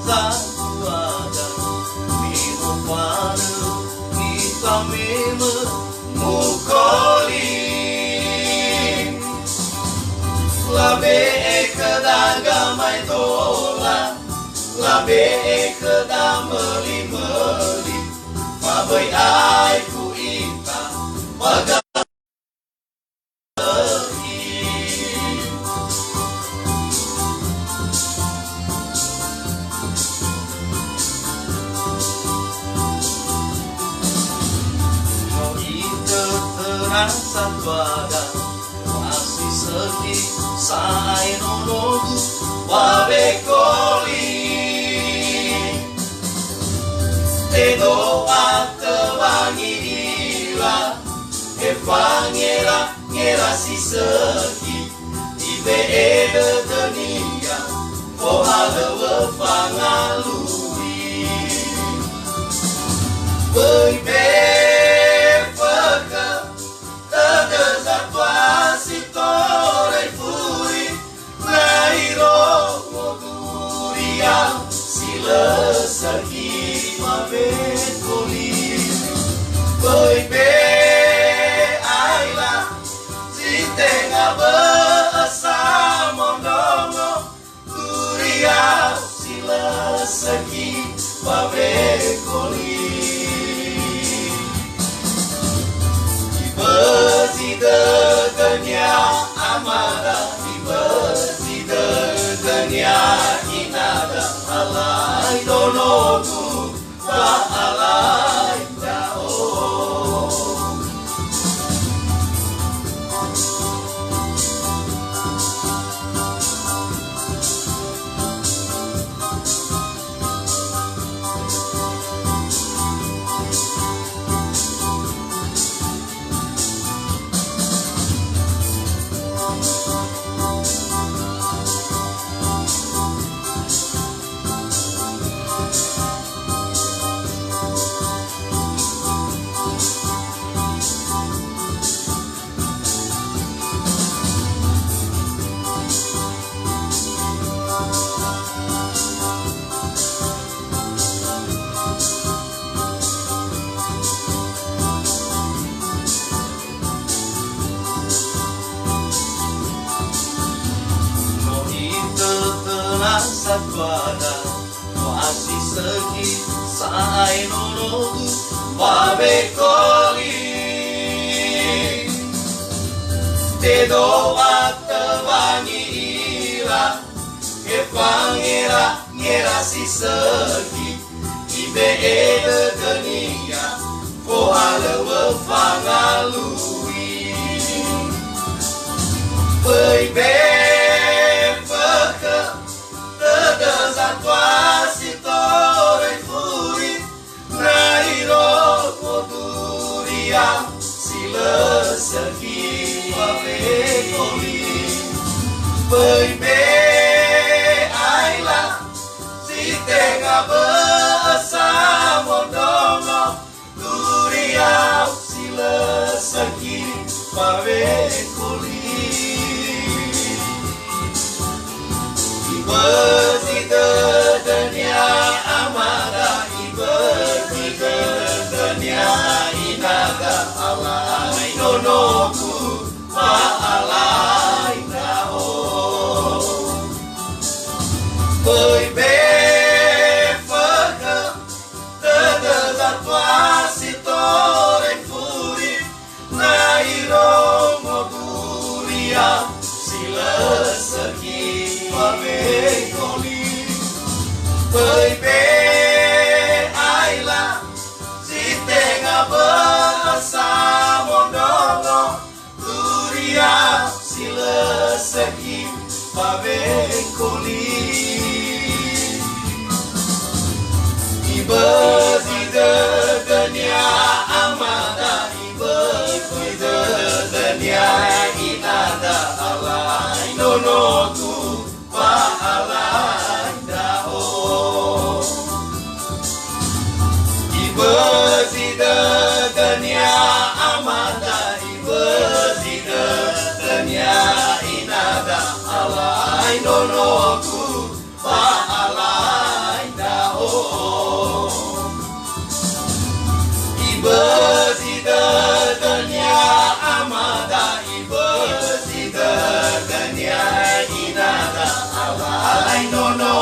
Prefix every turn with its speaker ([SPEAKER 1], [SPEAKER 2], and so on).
[SPEAKER 1] Zazaguada, Mimo Fanu, Itamime, Mukoli. Labe ekadaga mai tola, labe ekada meli-meli, mabai ai ku ita, maga. Terasa pada masih sedih sai nonogu wabe koli te doa tewangi ila evangela ngera si sedih ibe ede dunia kohale wefangalui bebe Sagi mabet koli Bebe aila Si tengah beasa mondongo Kuria sila sagi mabet koli Ibezide denya amara Ibezide denya inada alai donogu wa alai dao Sakwada masih segi sai nonogu wabe koli te doa tewangi ila evangela ngera si segi ibe ede dunia kohale wefangalui bebe Segi wabe koli Bebe aila Si tengah beasa mondongo Kuriau sila segi wabe koli Ibezide dunia amara Ibezide dunia inaga alai nonogu wa alai dao Bebe feke Tedezat wasitore furi Nairo moguria Sila segi wabe koli Bebe aila Si tengah beasa mondongo Kuria sila segi wabe koli Ibezide dunia amada Ibezide dunia inada alai nonogu wa alai dao Ibezide dunia amada Ibezide dunia inada alai nonogu wa alai Ibesitanya amada ibesitanya inada alai nono